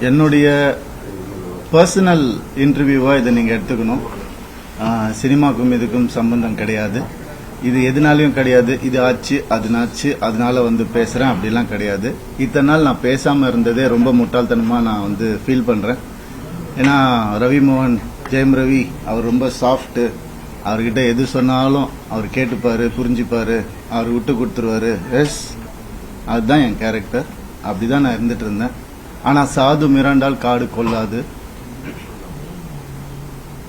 என்னுடைய பர்சனல் இன்டர்வியூவா இதை நீங்க எடுத்துக்கணும். சினிமாக்கும் இதுக்கும் சம்பந்தம் கிடையாது. இது எதுனாலையும் கிடையாது. இது ஆச்சு அதுனாச்சு அதனால பேசுறேன் அப்படிலாம் கிடையாது. இத்தனை நாள் நான் பேசாம இருந்ததே ரொம்ப முட்டாள்தனமா நான் ஃபீல் பண்றேன். ஏன்னா ரவி மோகன், ஜெயம் ரவி அவர் ரொம்ப சாஃப்ட். அவர்கிட்ட எது சொன்னாலும் அவர் கேட்டுப்பாரு, புரிஞ்சுப்பாரு, அவர் விட்டு கொடுத்துருவாரு. எஸ், அதுதான் என் கேரக்டர். அப்படிதான் நான் இருந்துட்டு இருந்தேன். ஆனா சாது மிராண்டால் காடு கொள்ளாது.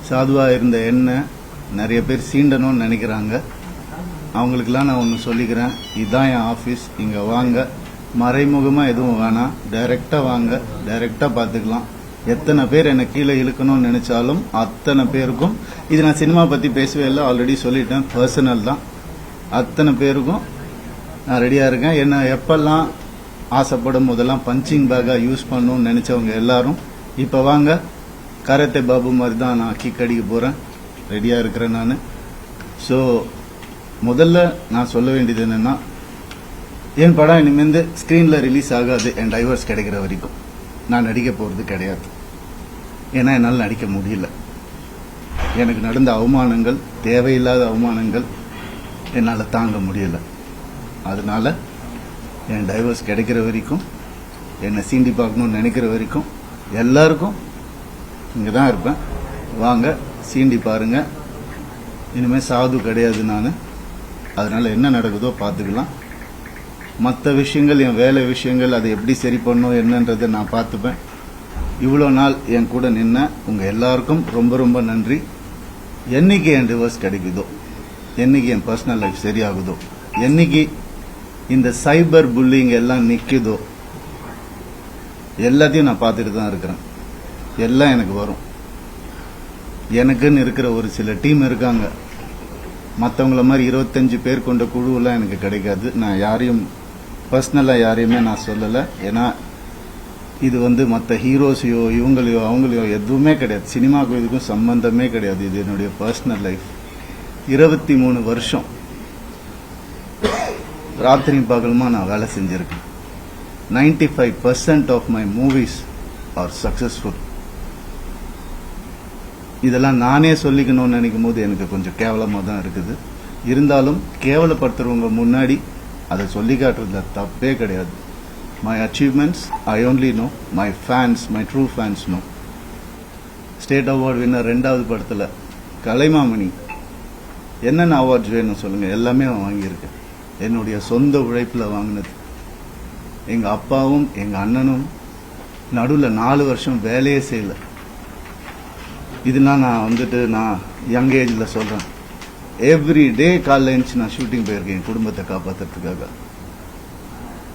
சாதுவா இருந்த என்ன நிறைய பேர் சீண்டணும்னு நினைக்கிறாங்க. அவங்களுக்கெல்லாம் நான் ஒன்று சொல்லிக்கிறேன். இதுதான் என் ஆஃபீஸ். இங்க வாங்க, மறைமுகமா எதுவும் வேணாம், டைரக்டா வாங்க, டைரக்டா பாத்துக்கலாம். எத்தனை பேர் என்னை கீழே இழுக்கணும்னு நினைச்சாலும் அத்தனை பேருக்கும், இது நான் சினிமா பத்தி பேசவே இல்லை, ஆல்ரெடி சொல்லிட்டேன், பர்சனல் தான். அத்தனை பேருக்கும் நான் ரெடியா இருக்கேன். என்ன எப்பெல்லாம் ஆசைப்படும் போதெல்லாம் பஞ்சிங் பேக்கா யூஸ் பண்ணணும்னு நினைச்சவங்க எல்லாரும் இப்ப வாங்க. கராத்தே பாபு மாதிரி தான் நான் கிக் அடிக்க போறேன். ரெடியா இருக்கிறேன் நான். ஸோ முதல்ல நான் சொல்ல வேண்டியது என்னன்னா, என் படம் இனிமேல் ஸ்கிரீன்ல ரிலீஸ் ஆகாது. என் டைவர்ஸ் கிடைக்கிற வரைக்கும் நான் நடிக்க போறது கிடையாது. ஏன்னா என்னால் நடிக்க முடியல. எனக்கு நடந்த அவமானங்கள், தேவையில்லாத அவமானங்கள் என்னால் தாங்க முடியல. அதனால என் டைவர்ஸ் கிடைக்கிற வரைக்கும், என்னை சீண்டி பார்க்கணும்னு நினைக்கிற வரைக்கும் எல்லாருக்கும் இங்கே தான் இருப்பேன். வாங்க, சீண்டி பாருங்க. இனிமேல் சாது கிடையாது நான். அதனால என்ன நடக்குதோ பார்த்துக்கலாம். மற்ற விஷயங்கள், என் வேலை விஷயங்கள், அதை எப்படி சரி பண்ணணும் என்னன்றதை நான் பார்த்துப்பேன். இவ்வளோ நாள் என் கூட நின்ன உங்க எல்லாருக்கும் ரொம்ப ரொம்ப நன்றி. என்னைக்கு என் டிவோர்ஸ் கிடைக்குதோ, என்னைக்கு என் பர்சனல் லைஃப் சரியாகுதோ, என்னைக்கு இந்த சைபர் புல்லிங் எல்லாம் நிக்குதோ, எல்லாத்தையும் நான் பார்த்துட்டு தான் இருக்கிறேன். எல்லாம் எனக்கு வரும். எனக்குன்னு இருக்கிற ஒரு சில டீம் இருக்காங்க. மற்றவங்கள மாதிரி 25 பேர் கொண்ட குழுவெல்லாம் எனக்கு கிடைக்காது. நான் யாரையும் பர்சனலா யாரையுமே நான் சொல்லலை. ஏன்னா இது மற்ற ஹீரோஸையோ இவங்களையோ அவங்களையோ எதுவுமே கிடையாது. சினிமாவுக்கும் இதுக்கும் சம்பந்தமே கிடையாது. இது என்னுடைய பர்சனல் லைஃப். 23 வருஷம் ராத்திரி பகலுமா நான் வேலை செஞ்சிருக்கேன். 95% of my movies are successful. இதெல்லாம் நானே சொல்லிக்கணும்னு நினைக்கும் போது எனக்கு கொஞ்சம் கேவலமாக தான் இருக்குது. இருந்தாலும் கேவலப்படுத்துறவங்க முன்னாடி அதை சொல்லி காட்டுறதுல தப்பே கிடையாது. My achievements I only know, my fans, my true fans know. State award winner 2வது படத்தில் கலைமாமணி. என்னென்ன அவார்ட்ஸ் வேணும் சொல்லுங்க, எல்லாமே வாங்கியிருக்கேன். என்னுடைய சொந்த உழைப்பில் வாங்கினது. எங்க அப்பாவும் எங்க அண்ணனும் நடுவில் 4 வருஷம் வேலையே செய்யல. இதெல்லாம் நான் நான் யங் ஏஜ்ல சொல்றேன். எவ்ரி டே காலைல எழுந்து நான் ஷூட்டிங் போயிருக்கேன் என் குடும்பத்தை காப்பாத்துறதுக்காக.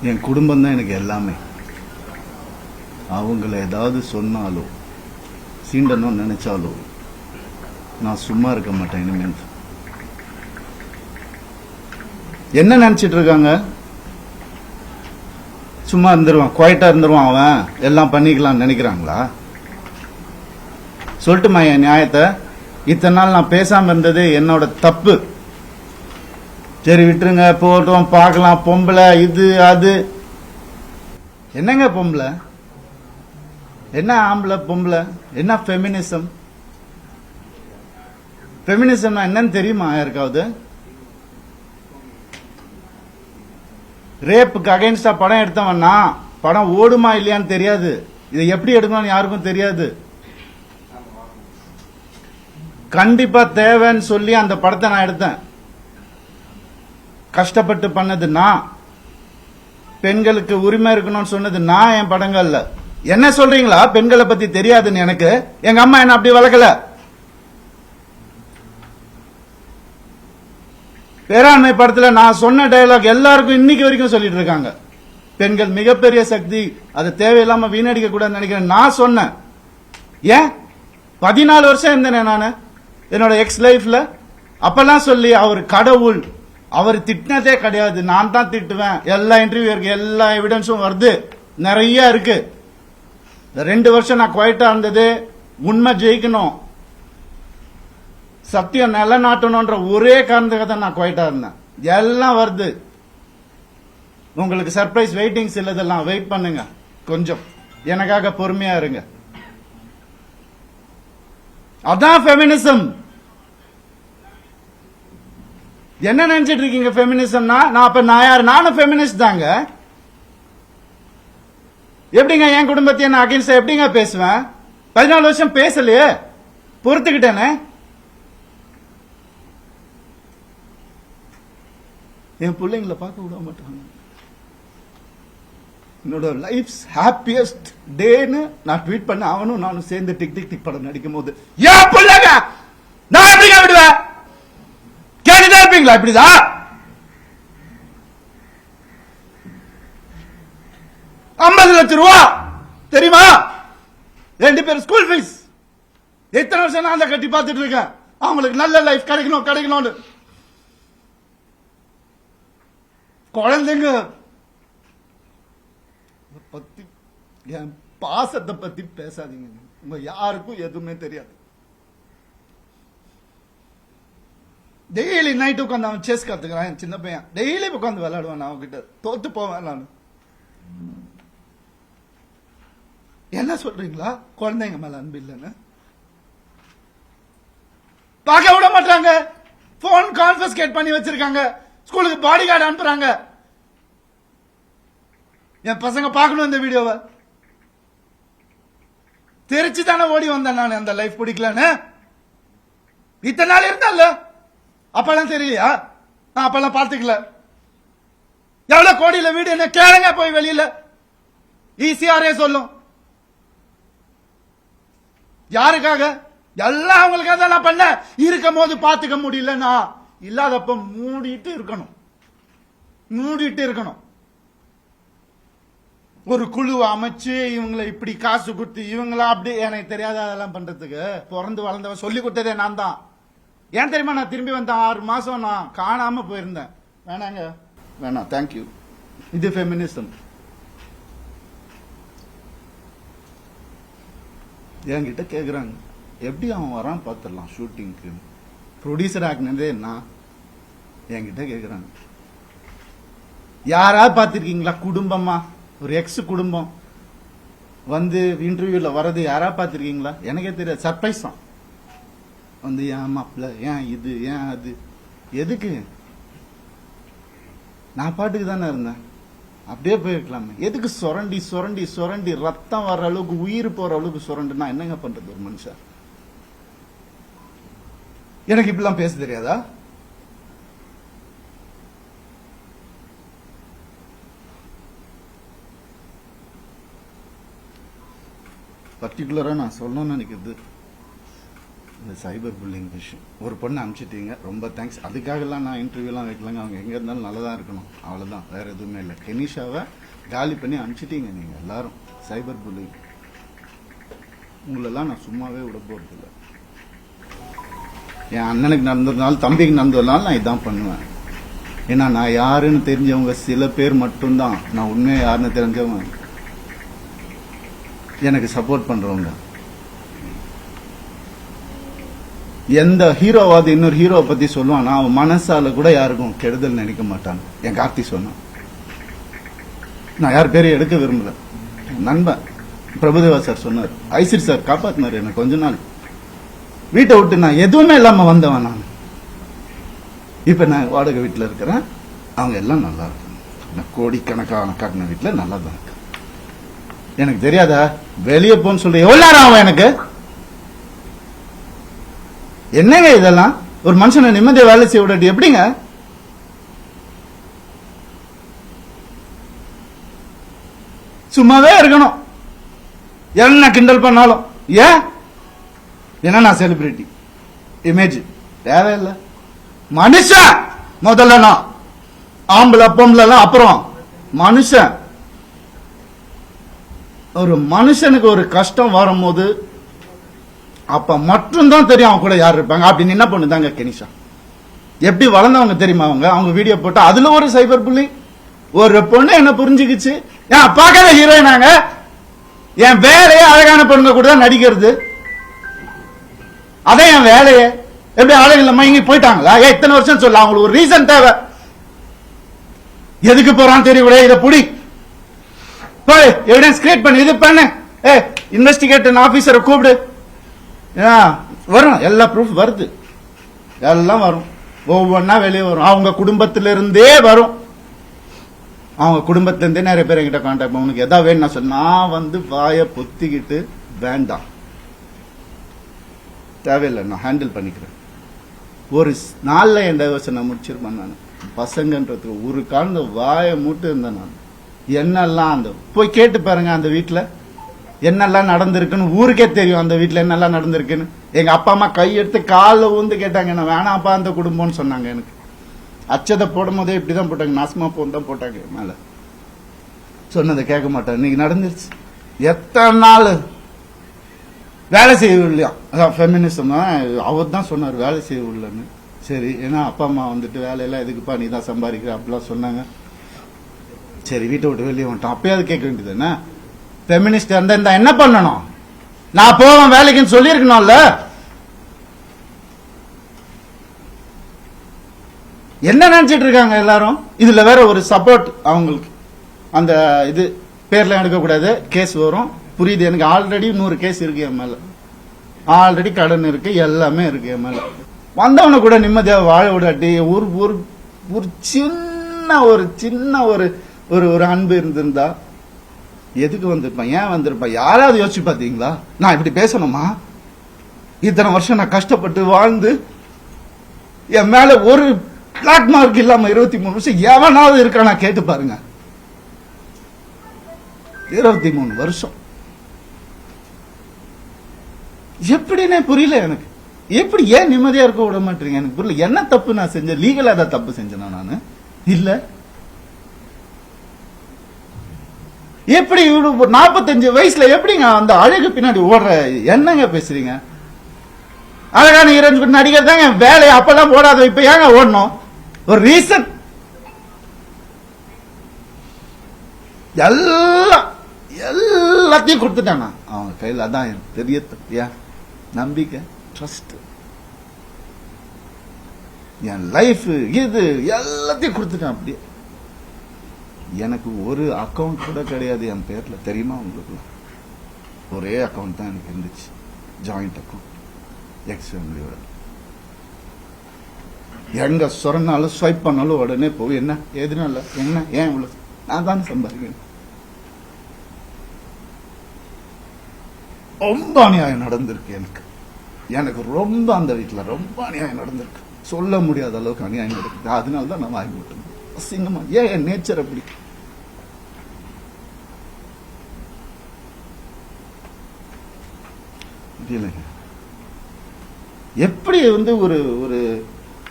என் குடும்பம் தான் எனக்கு எல்லாமே. அவங்கள ஏதாவது சொன்னாலோ சீண்டணும் நினைச்சாலோ நான் சும்மா இருக்க மாட்டேன். இனிமேல் என்ன நினைச்சிட்டு இருக்காங்க? சும்மா இருந்துருவான், குவைட்டா இருந்துருவான், அவன் எல்லாம் பண்ணிக்கலாம் நினைக்கிறாங்களா? சொல்லட்டுமா என் நியாயத்தை? இத்தனை நாள் நான் பேசாம இருந்தது என்னோட தப்பு. சரி விட்டுருங்க, போட்டோம், பார்க்கலாம். பொம்பளை இது அது. என்னங்க பொம்பளை? என்ன ஆம்பளை பொம்பளை? என்ன ஃபெமினிசம்? ஃபெமினிசம்னா என்னன்னு தெரியுமா யாருக்காவது? ரேப்புக்கு அகைன்ஸ்டா படம் எடுத்தவன்னா படம் ஓடுமா இல்லையான்னு தெரியாது. இதை எப்படி எடுக்கணும்னு யாருக்கும் தெரியாது. கண்டிப்பா தேவைன்னு சொல்லி அந்த படத்தை நான் எடுத்தேன். கஷ்டப்பட்டு பண்ணது நான். பெண்களுக்கு உரிமை இருக்கணும்னு சொன்னது நான் என் படங்கள்ல. என்ன சொல்றீங்களா பெண்களை பத்தி தெரியாதுன்னு? எனக்கு எங்க அம்மா என்ன அப்படி வளர்க்கல. பேராண்மை படத்துல நான் சொன்ன டயலாக் எல்லாருக்கும் இன்னைக்கு வரைக்கும் சொல்லிட்டு இருக்காங்க. பெண்கள் மிகப்பெரிய சக்தி, அதை தேவையில்லாம வீணடிக்க கூடாதுன்னு நினைக்கிறேன். நான் சொன்னேன். ஏன் 14 வருஷம் இருந்தேன் நானு என்னோட எக்ஸ் லைஃப்ல. அப்பெல்லாம் சொல்லி அவர் கடவுள், அவர் திட்டினதே கிடையாது. நான் தான் திட்டுவேன். எல்லா இன்டர்வியூ இருக்கு, எல்லா எவிடன்ஸும் வருது, நிறைய இருக்கு. 2 வருஷம் நான் குவைட்டா இருந்தது உண்மை ஜெயிக்கணும், சத்தியம் நிலநாட்டணும்ன்ற ஒரே காரணத்துக்காக தான் நான் குவைட்டா இருந்தேன். எல்லாம் வருது. உங்களுக்கு சர்ப்ரைஸ் வெயிட்டிங்ஸ் இல்லதெல்லாம் வெயிட் பண்ணுங்க கொஞ்சம். எனக்காக பொறுமையா இருங்க. அதான் ஃபெமினிசம். என்ன நினைச்சிட்டு இருக்கீங்க ஃபெமினிசம்னா? நான் யார்? நானும் ஃபெமினிஸ்ட் தாங்க. எப்படிங்க என் குடும்பத்தை நான் அகைன்ஸ்டா எப்படிங்க பேசுவேன்? 14 வருஷம் பேசலையே, பொறுத்துக்கிட்டேனே. என் பிள்ளைங்களை பார்க்க விட மாட்டாங்க. என்னோட லைஃப்ஸ் ஹாப்பியஸ்ட் டேன்னு நான் ட்வீட் பண்ண அவனும் நானும் சேர்ந்து டிக் டிக் டிக் படம் நடிக்கும் போது ஏன் பிள்ளைங்க நான் எப்படிங்க விடுவேன்? கேட்டுதான் இருப்பீங்களா? இப்படிதான் 50 லட்சம் ரூபா தெரியுமா? 2 பேர் ஸ்கூல் ஃபீஸ். எத்தனை வருஷம் நான் கட்டி பார்த்துட்டு இருக்கேன். அவங்களுக்கு நல்ல லைஃப் கிடைக்கணும்னு. குழந்தைங்க பத்தி, என் பாசத்தை பத்தி பேசாதீங்க. உங்க யாருக்கும் எதுவுமே தெரியாது. டெய்லி நைட் உட்காந்து அவன் செஸ் கத்துக்கிறான். என் சின்ன பையன் டெய்லி உட்காந்து விளையாடுவான். அவன்கிட்ட தோத்து போவேன் நான். என்ன சொல்றீங்களா? குழந்தைங்க மேல அன்பு இல்லைன்னு பார்க்க விட மாட்டாங்க. போன் கான்ஃபிஸ்கேட் பண்ணி வச்சிருக்காங்க. ஸ்கூலுக்கு பாடி கார்டு அனுப்புறாங்க. என் பசங்க பார்க்கணும் இந்த வீடியோவை. தெரிச்சு தானே ஓடி வந்தேன் நான். அந்த லைஃப் பிடிக்கலன்னு இத்தனை நாள் இருந்தால அப்பெல்லாம் தெரியலையா? நான் அப்பெல்லாம் பார்த்துக்கல. எவ்வளவு கோடியில வீடு என்ன கேளுங்க போய் வெளியில. ஈஸியாரே சொல்லும். யாருக்காக? எல்லாம் அவங்களுக்காக தான் நான் பண்ண. இருக்கும் போது பார்த்துக்க முடியலன்னா இல்லாதப்ப மூடிட்டு இருக்கணும். ஒரு குழு அமைச்சு இவங்களை இப்படி காசு கொடுத்து இவங்களா அப்படி எனக்கு தெரியாத அதெல்லாம் பண்றதுக்கு பிறந்து வளர்ந்தவன் சொல்லி கொடுத்ததே நான் தான். ஏன் தெரியுமா? நான் திரும்பி வந்தேன் 6 மாசம் நான் காணாம போயிருந்தேன். வேணாம் தேங்க்யூ. இது ஃபெமினிசம். என்கிட்ட கேக்குறாங்க எப்படி அவன் வரான் பாத்துடலாம் ஷூட்டிங்க்கு. ப்ரொடியூசர் ஆக்குனதே என்ன? என்கிட்ட கேக்குறாங்க. யாராவது பாத்திருக்கீங்களா? குடும்பமா ஒரு எக்ஸ் குடும்பம் வந்து இன்டர்வியூல வர்றது யாராவது பாத்திருக்கீங்களா? எனக்கே தெரியாது. சர்ப்ரைஸ் தான். வந்து ஏன் மாப்பிள்ள, ஏன் இது, ஏன் அது, எதுக்கு? நான் பாட்டுக்கு தானே இருந்தேன். அப்படியே போயிருக்கலாமே. எதுக்கு சுரண்டி சுரண்டி சுரண்டி ரத்தம் வர்ற அளவுக்கு உயிர் போற அளவுக்கு சுரண்டுனா என்னங்க பண்றது ஒரு மனுஷன்? எனக்கு இப்படிலாம் பேச தெரியாதா? பர்டிகுலரா நான் சொல்லணும்னு நினைக்கிறது இந்த சைபர் புல்லிங் விஷயம். ஒரு பொண்ணு அனுப்பிச்சிட்டீங்க, ரொம்ப தேங்க்ஸ். அதுக்காகலாம் நான் இன்டர்வியூலாம் வைக்கலங்க. அவங்க எங்க இருந்தாலும் நல்லதா இருக்கணும், அவ்வளவுதான். வேற எதுவுமே இல்லை. கெனிஷாவை காலி பண்ணி அனுப்பிச்சிட்டீங்க நீங்க எல்லாரும். சைபர் புல்லிங் உங்களெல்லாம் நான் சும்மாவே விட போறது இல்லை. என் அண்ணனுக்கு நடந்ததுனால, தம்பிக்கு நடந்ததுனால நான் இதான் பண்ணுவேன். ஏன்னா நான் யாருன்னு தெரிஞ்சவங்க சில பேர் மட்டும்தான். நான் உண்மையா யாருன்னு தெரிஞ்சவங்க எனக்கு சப்போர்ட் பண்றவங்க. எந்த ஹீரோவாது இன்னொரு ஹீரோவை பத்தி சொல்லுவான், அவன் மனசால கூட யாருக்கும் கெடுதல் நினைக்க மாட்டான். என் கார்த்தி சொன்னான். நான் யார் பேரையும் எடுக்க விரும்பல. நண்பன் பிரபுதேவா சார் சொன்னார். ஐசிர் சார் காப்பாத்தினார் எனக்கு. கொஞ்ச நாள் வீட்டை விட்டு நான் எதுவுமே இல்லாம வந்தவன் நான். இப்ப நான் வாடகை வீட்டுல இருக்கிறேன். அவங்க எல்லாம் நல்லா இருக்காங்க. கோடிக்கணக்கான காட்டின வீட்டுல நல்லா தான் இருக்கு. எனக்கு தெரியாதா? வெளியே போன்னு சொல்ற எவ்வளவு நேரம் ஆகும் எனக்கு? என்னங்க இதெல்லாம்? ஒரு மனுஷனை நிம்மதியா வேலை செய்ய விடாட்டி எப்படிங்க? சும்மாவே இருக்கணும். என்ன கிண்டல் பண்ணாலும். ஏன்? ஏன்னா நான் செலிபிரிட்டி இமேஜ் தேவையில்லை. மனுஷன் முதல்ல. நான் ஆம்பளை பொம்பளை அப்புறம் மனுஷன். ஒரு மனுஷனுக்கு ஒரு கஷ்டம் வரும்போது அப்ப மட்டும்தான் தெரியும் அவன் கூட யார் இருப்பாங்க. அப்படின்னு என்ன பண்ணுதாங்க கெனிஷா. எப்படி வளர்ந்தவங்க தெரியுமா அவங்க? அவங்க வீடியோ போட்டா அதுல ஒரு சைபர் புள்ளி. ஒரு பொண்ணு என்ன புரிஞ்சுக்கிச்சு. ஏன் பார்க்காத ஹீரோயினாங்க. என் வேலையே அழகான பொண்ணுங்க கூட தான் நடிக்கிறது. அதே என் வேலையே. எப்படி அழகில் மயங்கி போயிட்டாங்களா? இத்தனை வருஷம் சொல்ல. அவங்களுக்கு ஒரு ரீசன் தேவை. எதுக்கு போறான்னு தெரியக்கூட இதை புடி. போய் எவிடன்ஸ் கிரியேட் பண்ணு, இது பண்ணு, இன்வெஸ்டிகேட்டிங் ஆபீசரை கூப்பிடு. வரும், எல்லா ப்ரூஃப் வருது, எல்லாம் வரும், ஒவ்வொன்னா வெளியே வரும். அவங்க குடும்பத்திலிருந்தே வரும், அவங்க குடும்பத்திலிருந்தே நிறைய பேர் என்கிட்ட கான்டாக்ட். உனக்கு எதாவது வேணும் நான் சொன்ன, நான் வந்து வாயை பொத்திக்கிட்டு வேண்டாம், தேவையில்லை, நான் ஹேண்டில் பண்ணிக்கிறேன். ஒரு நாள்ல என் டைவர்ஸை நான் முடிச்சிருப்பேன். நான் பசங்கன்றதுக்கு ஒரு காலந்த வாயை மூட்டு இருந்தேன். நான் என்னெல்லாம் அந்த போய் கேட்டு பாருங்க, அந்த வீட்டுல என்னெல்லாம் நடந்திருக்குன்னு ஊருக்கே தெரியும். அந்த வீட்டுல என்னெல்லாம் நடந்திருக்குன்னு எங்க அப்பா அம்மா கையெடுத்து காலில் ஊந்து கேட்டாங்க, என்ன வேணாப்பா அந்த குடும்பம்னு சொன்னாங்க. எனக்கு அச்சதை போடும் போதே இப்படிதான் போட்டாங்க, நாசமா போன் தான் போட்டாங்க மேல. சொன்னதை கேட்க மாட்டேன். இன்னைக்கு நடந்துருச்சு. எத்தனை நாள் வேலை செய்யவில்லையா, அதான் ஃபெமினிசம். அவர் தான் சொன்னார் வேலை செய்யவில்லைன்னு. சரி, ஏன்னா அப்பா அம்மா வந்துட்டு வேலையெல்லாம் எதுக்குப்பா நீ தான் சம்பாதிக்கிற அப்படிலாம் சொன்னாங்க. சரி, வீட்டை விட்டு வெளியே வந்துட்டோம். அப்பயாவது கேட்க வேண்டியது என்ன, ஃபெமினிஸ்ட் இருந்தா என்ன பண்ணணும், நான் போவேன் வேலைக்குன்னு சொல்லியிருக்கணும்ல. என்ன நினைச்சிட்டு இருக்காங்க எல்லாரும். இதுல வேற ஒரு சப்போர்ட் அவங்களுக்கு, அந்த இது பேர்ல எடுக்கக்கூடாது, கேஸ் வரும். புரியுது எனக்கு. ஆல்ரெடி 100 கேஸ் இருக்கு என் மேல, ஆல்ரெடி கடன் இருக்கு, எல்லாமே இருக்கு என் மேல. வந்தவன கூட நிம்மதியா வாழ விடாட்டி ஒரு ஒரு சின்ன ஒரு அன்பு இருந்திருந்தா எதுக்கு வந்திருப்பான், ஏன் வந்திருப்பான், யாராவது யோசிச்சு பாத்தீங்களா? நான் இப்படி பேசணுமா? இத்தனை வருஷம் நான் கஷ்டப்பட்டு வாழ்ந்து என் மேல ஒரு பிளாக் மார்க் இல்லாம 23 வருஷம் எவனாவது இருக்கானா கேட்டு பாருங்க. 23 வருஷம் எப்படின்னே புரியல எனக்கு. எப்படி ஏன் நிம்மதியா இருக்க விட மாட்டீங்க எனக்கு புரியல. என்ன தப்பு நான் செஞ்சேன்? லீகலா தான் தப்பு செஞ்சேனா நானு? இல்ல. எப்படி 45 வயசுல எப்படிங்க அந்த அழகு பின்னாடி ஓடுற என்னங்க பேசுறீங்க? அழகான ஹீரோயின் நடிகர் தாங்க வேலை, அப்பெல்லாம் ஓடாத, இப்ப ஏங்க ஓடணும்? ஒரு ரீசன். எல்லாத்தையும் கொடுத்துட்டானா அவங்க கையில். அதான் எனக்கு பெரிய தப்பியா, நம்பிக்கை, ட்ரஸ்ட், என் லைஃப், இது எல்லாத்தையும் கொடுத்துட்டான். அப்படியே எனக்கு ஒரு அக்கௌண்ட் கூட கிடையாது என் பேர்ல, தெரியுமா உங்களுக்கு? ஒரே அக்கௌண்ட் தான் எனக்கு இருந்துச்சு, ஜாயிண்ட் அக்கௌண்ட், எக்ஸ் ஃபேமிலியோட. எங்க சொன்னாலும் ஸ்வைப் பண்ணாலும் உடனே போய் என்ன எதுனால என்ன ஏன் இவ்வளவு, நான் தானே சம்பாதிக்கணும். ரொம்ப அநியாயம் நடந்திருக்கு எனக்கு ரொம்ப, அந்த வீட்டில் ரொம்ப அநியாயம் நடந்திருக்கு, சொல்ல முடியாத அளவுக்கு அநியாயம் நடக்குது. அதனால தான் நான் வாங்கி விட்டேன். அசிங்கமா, ஏன் என் நேச்சர் அப்படி. எப்படி வந்து ஒரு ஒரு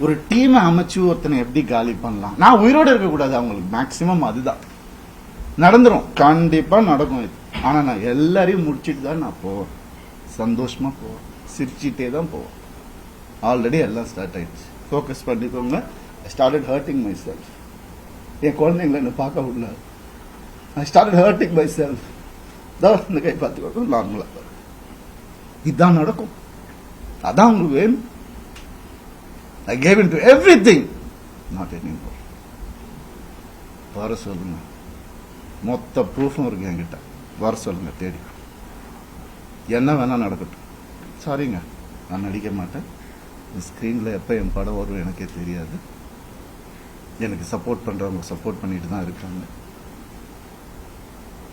ஒரு டீமை அமைச்சு ஒருத்தனை எப்படி காலி பண்ணலாம்? நான் உயிரோடு இருக்கக்கூடாது அவங்களுக்கு, மேக்சிமம் அதுதான் நடந்துரும், கண்டிப்பா நடக்கும் இது. ஆனா நான் எல்லாரையும் முடிச்சிட்டு தான் நான் போவேன், சந்தோஷமா போவேன், சிரிச்சிட்டே தான் போவேன். ஆல்ரெடி எல்லாம் ஸ்டார்ட் ஆயிடுச்சு, ஃபோக்கஸ் பண்ணிக்கோங்க. I started hurting myself. என் குழந்தைங்களை என்ன பார்க்க விடல. I started hurting myself. தான் இந்த கை பார்த்துக்கோங்க, நார்மலா இதுதான் நடக்கும். அதான் உங்களுக்கு வேணும். I gave into everything, not anymore. வர சொல்லுங்க, மொத்த ப்ரூஃபும் இருக்கு என்கிட்ட. வர சொல்லுங்க, தேடி என்ன வேணா நடக்கட்டும். சாரிங்க, நான் நடிக்க மாட்டேன். ஸ்கிரீன்ல எப்ப என் படம் வரும் எனக்கே தெரியாது. எனக்கு சப்போர்ட் பண்றவங்க சப்போர்ட் பண்ணிட்டு தான் இருக்காங்க.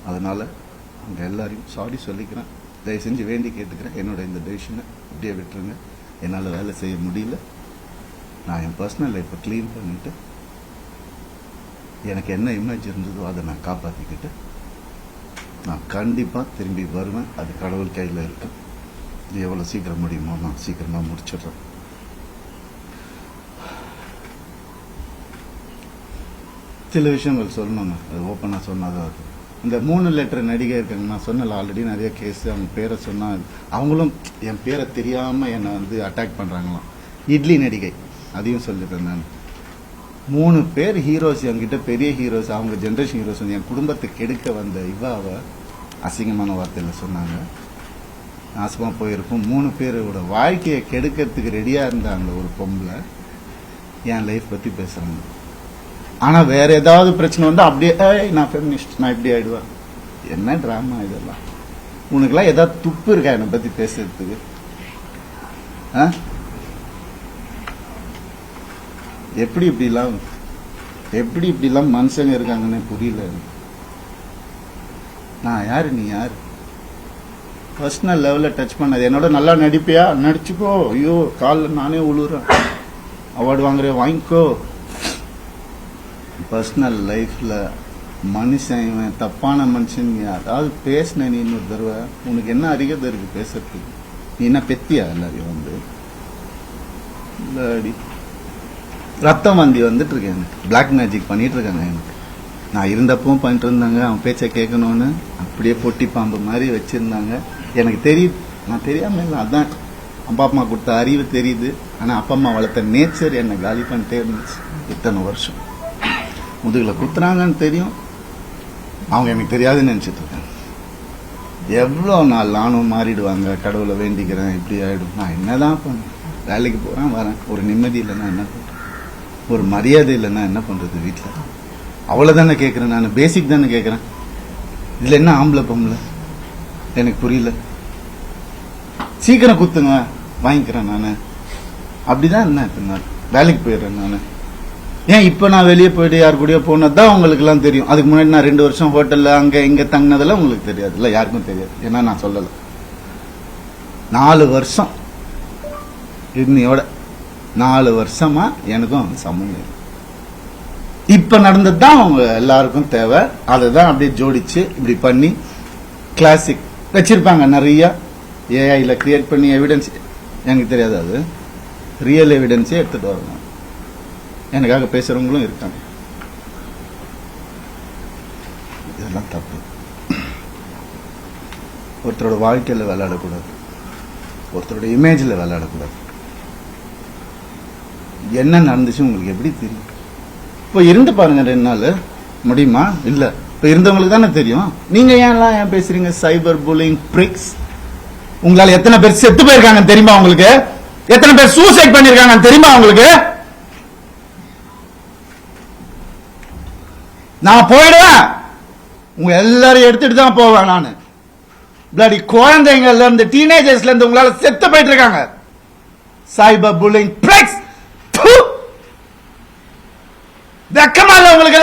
அதனால அவங்க எல்லாரையும் சாரி சொல்லிக்கிறேன். தயவு செஞ்சு வேண்டி கேட்டுக்கிறேன், என்னோட இந்த டெசிஷனை இப்படியே விட்டுருங்க. என்னால் வேலை செய்ய முடியல. நான் என் பர்சனல் லைஃப்பை க்ளீன் பண்ணிட்டு எனக்கு என்ன இமேஜ் இருந்ததோ அதை நான் காப்பாற்றிக்கிட்டு நான் கண்டிப்பாக திரும்பி வருவேன். அது கடவுள் கையில் இருக்கு. இது எவ்வளோ சீக்கிரம் முடியுமோ நான் சீக்கிரமாக முடிச்சிடுறேன். சில விஷயங்கள் சொல்லணுங்க, அது ஓப்பனாக சொன்னாதான் அது. இந்த 3 லெட்டர் நடிகை இருக்காங்க, நான் சொன்னல ஆல்ரெடி நிறைய கேஸ். அவங்க பேரை சொன்னால் அவங்களும் என் பேரை தெரியாமல் என்னை வந்து அட்டாக் பண்ணுறாங்களாம். இட்லி நடிகை, அதையும் சொல்லிடுறேன் நான். 3 பேர் ஹீரோஸ் என்கிட்ட, பெரிய ஹீரோஸ், அவங்க ஜென்ரேஷன் ஹீரோஸ். என் குடும்பத்தை கெடுக்க வந்த இவாவை அசிங்கமான வார்த்தையில் சொன்னாங்க. நாசமாக போயிருக்கும். 3 பேரோட வாழ்க்கையை கெடுக்கிறதுக்கு ரெடியாக இருந்த அந்த ஒரு பொம்பளை என் லைஃப் பற்றி பேசுகிறாங்க. ஆனால் வேற ஏதாவது பிரச்சனை வந்து அப்படியே நான் ஃபெமினிஸ்ட், நான் இப்படி ஆயிடுவேன். என்ன டிராமா இதெல்லாம்? உனக்குலாம் ஏதாவது துப்பு இருக்கா என்னை பத்தி பேசுறதுக்கு? எப்படி இப்படிலாம் மனுஷங்க இருக்காங்கன்னு புரியல. நான் யாரு, நீ யாரு? பர்சனல் லெவல்ல டச் பண்ணாது. என்னோட நல்லா நடிப்பியா, நடிச்சுக்கோ. ஐயோ காலில் நானே உழுறேன். அவார்டு வாங்குற வாங்கிக்கோ. பர்சனல் லைஃப்ல மனுஷன் இவன் தப்பான மனுஷன் அதாவது பேசின நீ இன்னொரு தடவை உனக்கு என்ன அறிகதை இருக்கு பேசுறதுக்கு? நீ என்ன பெத்தியா எல்லாரையும் வந்து இல்லாடி ரத்தம் வந்தி வந்துட்டு இருக்கேன். எனக்கு பிளாக் மேஜிக் பண்ணிட்டு இருக்காங்க. எனக்கு நான் இருந்தப்பவும் பண்ணிட்டு இருந்தாங்க. அவன் பேச்சை கேட்கணும்னு அப்படியே பொட்டி பாம்பு மாதிரி வச்சிருந்தாங்க. எனக்கு தெரியுது, நான் தெரியாம இல்லை. அதான் அப்பா அம்மா கொடுத்த அறிவு தெரியுது. ஆனா அப்பா அம்மா வளர்த்த நேச்சர் என்னை காலி பண்ணிட்டே இருந்துச்சு. இத்தனை வருஷம் முதுகுல குத்துறாங்கன்னு தெரியும், அவங்க எனக்கு தெரியாதுன்னு நினைச்சிட்டு இருக்காங்க. எவ்வளவு நாள் நானும் மாறிடுவாங்க, கடவுளை வேண்டிக்கிறேன், இப்படி ஆயிடும். நான் என்னதான் பண்ணேன்? வேலைக்கு போறேன் வரேன். ஒரு நிம்மதி இல்லைன்னா என்ன பண்றது? ஒரு மரியாதை இல்லைன்னா என்ன பண்றது? வீட்டில் அவ்வளவுதானே கேட்கறேன். நான் பேசிக் தானே கேட்கறேன். இதுல என்ன ஆம்பளை பொம்பளை எனக்கு புரியல. சீக்கிரம் குத்துங்க வாங்கிக்கிறேன் நானு. அப்படிதான் என்ன இத்தனை நாள் வேலைக்கு போயிடுறேன் நானு. ஏன் இப்ப நான் வெளியே போயிட்டு யாரு கூடயோ போனதுதான் உங்களுக்கு எல்லாம் தெரியும். அதுக்கு முன்னாடி நான் 2 வருஷம் ஹோட்டல்ல அங்க இங்க தங்கினதெல்லாம் உங்களுக்கு தெரியாது இல்ல, யாருக்கும் தெரியாது. ஏன்னா நான் சொல்லல. 4 வருஷம் இன்னையோட 4 வருஷமா எனக்கும் அவங்க சம்பந்தம். இப்ப நடந்ததுதான் அவங்க எல்லாருக்கும் தேவை. அதுதான் அப்படியே ஜோடிச்சு இப்படி பண்ணி கிளாசிக் வச்சிருப்பாங்க. நிறைய ஏஐல கிரியேட் பண்ணி எவிடன்ஸ் எனக்கு தெரியாது. அது ரியல் எவிடன்ஸே எடுத்துட்டு வரணும். எனக்காக பேசுறவங்களும் இருக்காங்க. இதெல்லாம் தப்பு. ஒருத்தரோட வாழ்க்கையில விளையாடக்கூடாது, ஒருத்தரோட இமேஜ்ல விளையாடக்கூடாது. என்ன நடந்துச்சு உங்களுக்கு எப்படி தெரியும்? இப்போ இருந்து பாருங்க 2 நாள் முடியுமா? இல்ல, இப்ப இருந்தவங்களுக்கு தானே தெரியும். நீங்க ஏன் பேசுறீங்க? Cyber bullying pricks. உங்களால எத்தனை பேர் செத்து போயிருக்காங்க தெரியுமா உங்களுக்கு? எத்தனை பேர் சூசைட் பண்ணிருக்காங்க தெரியுமா உங்களுக்கு? நான் போயிடுவேன், உங்க எல்லாரையும் எடுத்துட்டு தான் போவேன் நானு. பிளடி குழந்தைங்கள்ல இருந்து டீனேஜர்ஸ்ல இருந்து உங்களால செத்து போயிட்டு இருக்காங்க. Cyber bullying pricks. வெக்கமா இல்ல உங்களுக்கு?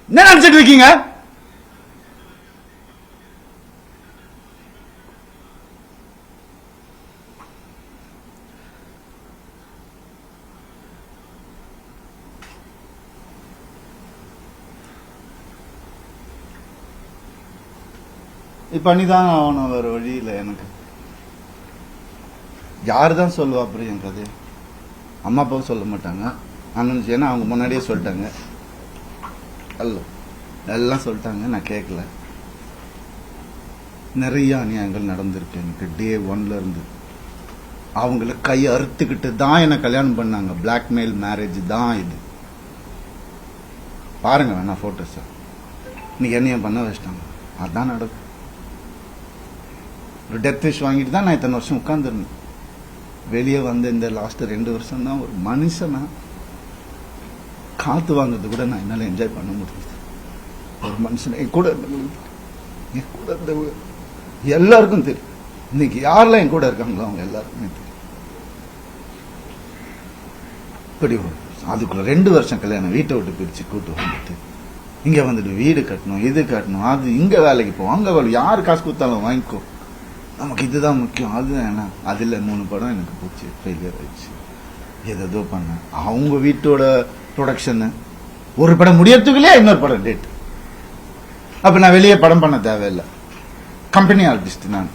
என்ன நினைச்சிட்டு இருக்கீங்க? பண்ணிதான் ஆகணும், வேற வழி இல்லை. எனக்கு யாரு தான் சொல்லுவா அப்புறம் என் கதை? அம்மா அப்பாவும் சொல்ல மாட்டாங்க. அண்ணன் ஏன்னா அவங்க முன்னாடியே சொல்லிட்டாங்க. அல்ல எல்லாம் சொல்லிட்டாங்க, நான் கேட்கல. நிறைய அநியாயங்கள் நடந்திருக்கு எனக்கு. டே 1ல இருந்து அவங்கள கை அறுத்துக்கிட்டு தான் என்ன கல்யாணம் பண்ணாங்க. பிளாக்மெயில் மேரேஜ் தான் இது. பாருங்க வேணா போட்டோஸ். இன்னைக்கு என்னைய பண்ண வச்சிட்டாங்க. அதான் நடக்கும். ஒரு டெத் விஷ் வாங்கிட்டு தான் நான் இத்தனை வருஷம் உட்கார்ந்துருந்தேன். வெளியே வந்து இந்த லாஸ்ட் 2 வருஷம் தான் ஒரு மனுஷனா காத்து வாங்குறது கூட நான் என்னால என்ஜாய் பண்ண முடியுது. ஒரு மனுஷன் என் கூட இருந்த எல்லாருக்கும் தெரியும். இன்னைக்கு யாரெல்லாம் என் கூட இருக்காங்களோ அவங்க எல்லாருக்குமே தெரியும். இப்படி அதுக்குள்ள 2 வருஷம் கல்யாணம், வீட்டை விட்டு பிரிச்சு கூட்டு வந்துட்டு இங்க வந்துட்டு வீடு கட்டணும், இது கட்டணும், அது இங்க வேலைக்கு போவோம், அங்க வேலை, யாரு காசு கொடுத்தாலும் வாங்கிக்கோ, நமக்கு இதுதான் முக்கியம். அதுதான் என்ன, அதுல 3 படம் எனக்கு போச்சு, ஃபெயிலியர் ஆயிடுச்சு. ஏதோ பண்ண அவங்க வீட்டோட ப்ரொடக்ஷன் ஒரு படம் முடியறதுக்குள்ளே இன்னொரு படம் டேட். அப்ப நான் வெளியே படம் பண்ண தேவையில்லை, கம்பெனி ஆர்டிஸ்ட் நான்.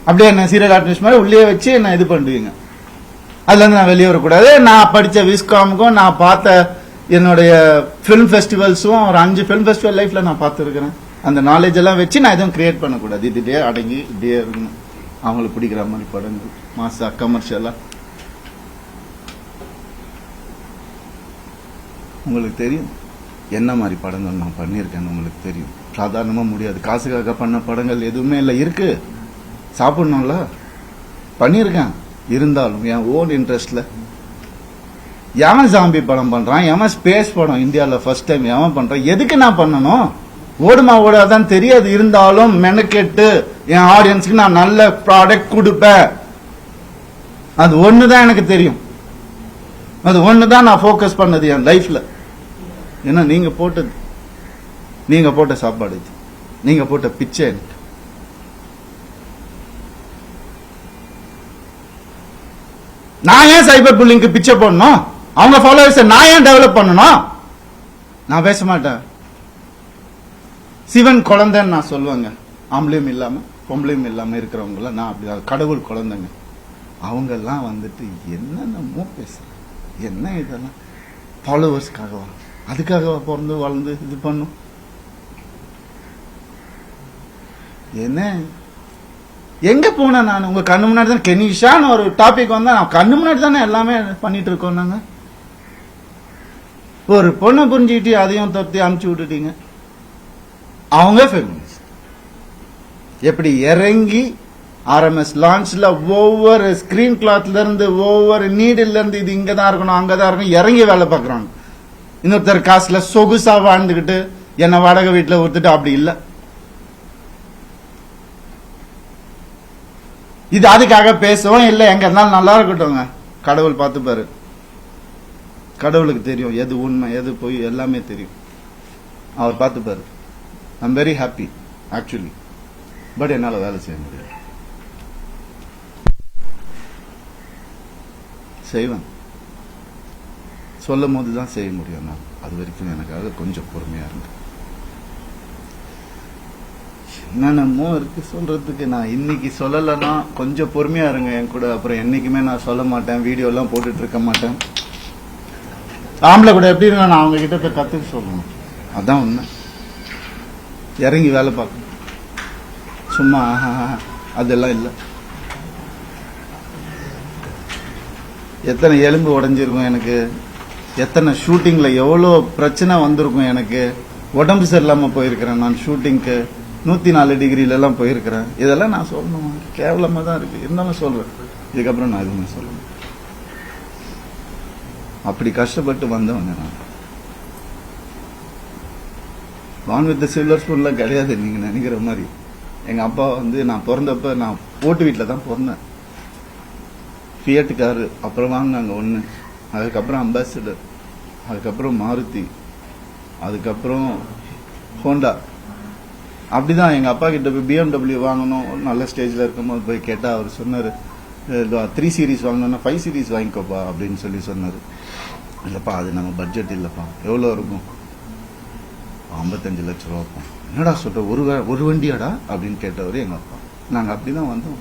அப்படியே என்ன சீரியல் ஆர்டிஸ்ட் மாதிரி உள்ளே வச்சு என்ன இது பண்ணுவீங்க. அதுல இருந்து நான் வெளியே வரக்கூடாது. நான் படிச்ச விஸ்காமுக்கும் நான் பார்த்த என்னுடைய பிலிம் ஃபெஸ்டிவல்ஸும் ஒரு 5 பிலிம் ஃபெஸ்டிவல் லைஃப்ல நான் பார்த்துருக்கிறேன். அந்த நாலேஜ் எல்லாம் வச்சு நான் எதுவும் கிரியேட் பண்ணக்கூடாது. இதுடே அடங்கி இப்படியே இருக்கணும். அவங்களுக்கு பிடிக்கிற மாதிரி படங்கள், மாசா கமர்ஷியலா. உங்களுக்கு தெரியும் என்ன மாதிரி படங்கள் நான் பண்ணியிருக்கேன்னு உங்களுக்கு தெரியும். சாதாரணமா முடியாது. காசுக்காக பண்ண படங்கள் எதுவுமே இல்லை. இருக்கு, சாப்பிடணும்ல, பண்ணியிருக்கேன். இருந்தாலும் என் ஓன் இன்ட்ரெஸ்ட்ல எவன் ஜாம்பி படம் பண்றான், எவன் ஸ்பேஸ் படம் இந்தியாவில் ஃபர்ஸ்ட் டைம் எவன் பண்றான், எதுக்கு நான் பண்ணணும்? ஓடுமா ஓடாதான் தெரியாது, இருந்தாலும் மெனக்கெட்டு என் ஆடியன்ஸ்க்கு நான் நல்ல ப்ராடக்ட் கொடுப்பேன். அது ஒண்ணுதான் எனக்கு தெரியும், அது ஒண்ணுதான் நான் ஃபோக்கஸ் பண்ணது என் லைஃப்ல. ஏன்னா நீங்க போட்ட சாப்பாடு இது, நீங்க போட்ட பிச்சை எனக்கு. நான் ஏன் சைபர் புல்லிங்க்கு பிச்சை போடணும்? அவங்க ஃபாலோவர்ஸ் நான் ஏன் டெவலப் பண்ணணும்? நான் பேச மாட்டேன். சிவன் குழந்தைன்னு நான் சொல்லுவேங்க. ஆம்பளையும் இல்லாம பொம்பளையும் இல்லாம இருக்கிறவங்கள நான் அப்படி கடவுள் குழந்தைங்க. அவங்க எல்லாம் வந்துட்டு என்னென்னமோ பேசுறாங்க. என்ன இதெல்லாம் ஃபாலோவர்ஸ்க்காகவா? அதுக்காகவா பிறந்து வளர்ந்து இது பண்ணும்? என்ன எங்க போன நான்? உங்க கண்ணு முன்னாடி தான் கெனிஷான்னு ஒரு டாபிக் வந்தா நான் கண்ணு முன்னாடி தானே எல்லாமே பண்ணிட்டு இருக்கோம். நாங்க ஒரு பொண்ணை புரிஞ்சுக்கிட்டு அதையும் தப்பி அமுச்சு விட்டுட்டீங்க. அவங்க ஃபெமினிஸ்ட் எப்படி இறங்கி ஆர்எம்எஸ் லான்ச்ல ஒவ்வொரு ஸ்கிரீன் கிளாத்ல இருந்து ஒவ்வொரு நீடில் இருந்து இது இங்கதான் இருக்கணும் அங்கதான் இருக்கணும் இறங்கி வேலை பார்க்கறாங்க. இன்னொருத்தர் காசுல சொகுசா வாழ்ந்துகிட்டு என்ன வாடகை வீட்டுல ஒருத்துட்டு அப்படி இல்லை. இது அதுக்காக பேசவும் இல்லை. எங்க இருந்தாலும் நல்லா இருக்கட்டும், கடவுள் பார்த்துப்பாரு. கடவுளுக்கு தெரியும் எது உண்மை எது போய் எல்லாமே தெரியும். அவர் பார்த்துப்பாரு. I'm very happy actually. But என்னால வேலை செய்ய முடியாது. செய்வேன், சொல்லும் போதுதான் செய்ய முடியும். நான் அது வரைக்கும் எனக்காக கொஞ்சம் பொறுமையா இருந்தேன். என்னென்னமோ இருக்கு சொல்றதுக்கு. நான் இன்னைக்கு சொல்லலைன்னா கொஞ்சம் பொறுமையா இருங்க என் கூட. அப்புறம் என்னைக்குமே நான் சொல்ல மாட்டேன், வீடியோ எல்லாம் போட்டுட்டு இருக்க மாட்டேன். ஆம்பளை கூட எப்படி இருங்க, நான் அவங்க கிட்ட போய் கத்துக்க சொல்லணும். அதான் உண்மை. இறங்கி வேலை பார்க்கணும், சும்மா அதெல்லாம் இல்லை. எத்தனை எலும்பு உடைஞ்சிருக்கும் எனக்கு, எத்தனை ஷூட்டிங்ல எவ்வளோ பிரச்சனை வந்திருக்கும் எனக்கு. உடம்பு சரியில்லாம போயிருக்கிறேன் நான் ஷூட்டிங்க்கு. 104 டிகிரில எல்லாம் போயிருக்கிறேன். இதெல்லாம் நான் சொல்லணும், கேவலமா தான் இருக்கு. இருந்தாலும் சொல்றேன். இதுக்கப்புறம் நான் எதுவுமே சொல்லணும். அப்படி கஷ்டப்பட்டு வந்தவங்க நான். வான் வித் சில்வர் ஸ்பூன்ல கிடையாது நீங்க நினைக்கிற மாதிரி. எங்க அப்பா வந்து நான் பிறந்தப்ப நான் ஓட்டு வீட்டில் தான் பிறந்தேன். ஃபியட் காரு அப்புறம் வாங்கினாங்க ஒன்று, அதுக்கப்புறம் அம்பாசிடர், அதுக்கப்புறம் மாருதி, அதுக்கப்புறம் ஹோண்டா. அப்படிதான் எங்க அப்பா கிட்ட போய் BMW வாங்கணும் நல்ல ஸ்டேஜ்ல இருக்கும்போது போய் கேட்டா அவர் சொன்னாரு 3 சீரீஸ் வாங்கணும்னா 5 சீரீஸ் வாங்கிக்கோப்பா அப்படின்னு சொல்லி சொன்னாரு. இல்லப்பா அது நம்ம பட்ஜெட் இல்லப்பா. எவ்வளவு இருக்கும்? 55 லட்சம் ரூபா. என்னடா சொல்ற, ஒரு வண்டியாடா அப்படின்னு கேட்டவரு எங்க அப்பா. நாங்க அப்படிதான் வந்தோம்.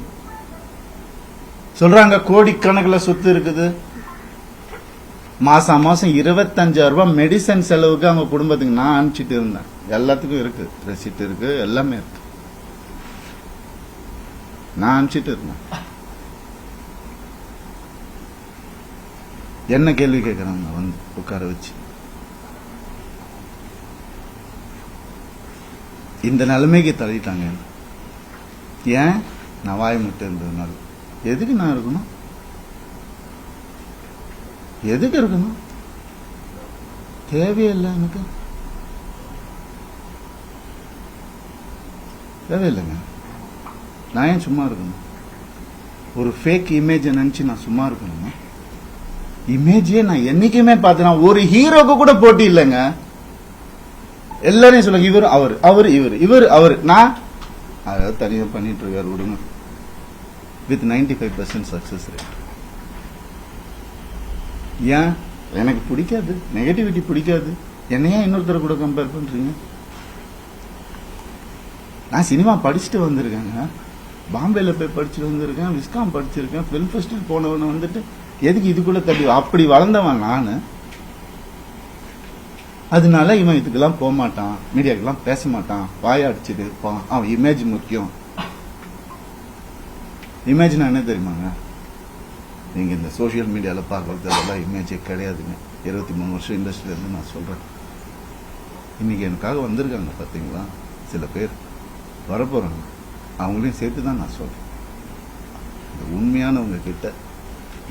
சொல்றாங்க கோடிக்கணக்கில் சொத்து இருக்குது. மாசம் 25,000 ரூபாய் மெடிசன் செலவுக்கு அவங்க குடும்பத்துக்கு நான் அனுப்பிச்சிட்டு இருந்தேன். எல்லாத்துக்கும் இருக்கு, ரெசிப்ட் இருக்கு, எல்லாமே இருக்கு. நான் அனுப்பிச்சிட்டு இருந்தேன். என்ன கேள்வி கேட்கறாங்க வந்து உட்கார வச்சு. இந்த நிலைமைக்கு தள்ளிட்டாங்க. ஏன்? நான் வாய் முட்டை இருந்ததுனால. எதுக்கு நான் இருக்கணும்? எதுக்கு இருக்கணும்? தேவையில்லை எனக்கு, தேவையில்லைங்க. நான் ஏன் சும்மா இருக்கணும்? ஒரு ஃபேக் இமேஜ் நினைச்சு நான் சும்மா இருக்கணும்? இமேஜே நான் என்னைக்குமே பார்த்தேன். ஒரு ஹீரோக்கு கூட போட்டி இல்லைங்க. எல்லாரையும் சொல்லுங்க இவர் அவர் அவர் இவர் இவர் அவர். நான் அதாவது தனியா பண்ணிட்டு இருக்காரு விடுங்க. With 95% success rate. ஏன்? எனக்கு பிடிக்காது, நெகட்டிவிட்டி பிடிக்காது. என்னையா இன்னொருத்தர கூட கம்பேர் பண்றீங்க? நான் சினிமா படிச்சுட்டு வந்திருக்கேங்க. பாம்பேல போய் படிச்சுட்டு வந்திருக்கேன், விஸ்காம் படிச்சிருக்கேன். பிலிம் ஃபெஸ்டிவல் போனவன வந்துட்டு எதுக்கு இதுக்குள்ள தள்ளி? அப்படி வளர்ந்தவன் நானு. அதனால இவன் இதுக்கெல்லாம் போக மாட்டான், மீடியாக்கெல்லாம் பேச மாட்டான், வாயாடிச்சுட்டு இருப்பான். அவன் இமேஜ் முக்கியம். இமேஜ்னா என்ன தெரியுமாங்க? நீங்க இந்த சோசியல் மீடியால பார்க்கறது அதெல்லாம் இமேஜே கிடையாதுங்க. 23 வருஷம் இண்டஸ்ட்ரியில இருந்து நான் சொல்றேன். இன்னைக்கு எனக்காக வந்திருக்காங்க பாத்தீங்களா சில பேர், வரப்போறாங்க. அவங்களையும் சேர்த்து தான் நான் சொல்றேன். உண்மையானவங்க கிட்ட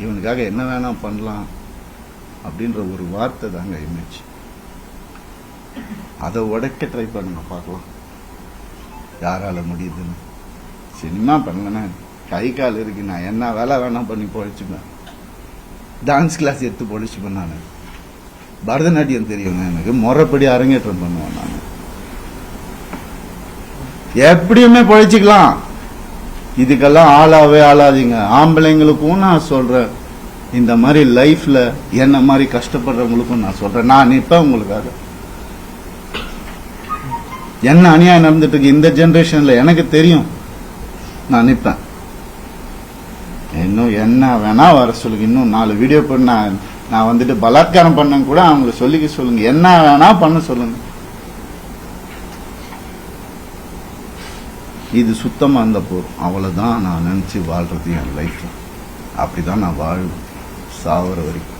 இவனுக்காக என்ன வேணா பண்ணலாம் அப்படின்ற ஒரு வார்த்தை தாங்க இமேஜ். அதை உடைக்க ட்ரை பண்ணுங்க, பார்க்கலாம் யாரால முடியுதுன்னு. சினிமா பண்ணேன், கை கால் இருக்கு, நான் என்ன வேலை வேணா பண்ணி பொழைச்சுப்பேன். டான்ஸ் கிளாஸ் எடுத்து பொழைச்சுப்பேன். நான் பரதநாட்டியம் தெரியுங்க எனக்கு, முறைப்படி அரங்கேற்றம் பண்ணுவேன். நான் எப்படியுமே பொழைச்சிக்கலாம். இதுக்கெல்லாம் ஆளாவே ஆளாதீங்க. ஆம்பளைங்களுக்கும் நான் சொல்றேன், இந்த மாதிரி லைஃப்ல என்ன மாதிரி கஷ்டப்படுறவங்களுக்கும் நான் சொல்றேன், நான் நிற்பேன் உங்களுக்காக. என்ன அநியாயம் நடந்துட்டு இருக்கு இந்த ஜெனரேஷன்ல எனக்கு தெரியும், நான் நிற்பேன். இன்னும் என்ன வேணா வர சொல்லுங்க, இன்னும் 4 வீடியோ பண்ண நான் வந்துட்டு பலாத்காரம் பண்ண கூட அவங்களை சொல்லிக்க சொல்லுங்க, என்ன வேணா பண்ண சொல்லுங்க. இது சுத்தமா இருந்த போதும், அவ்வளவுதான் நான் நினைச்சு வாழ்றது என் லைஃப்ல. அப்படிதான் நான் வாழ்வேன் சாவர வரைக்கும்.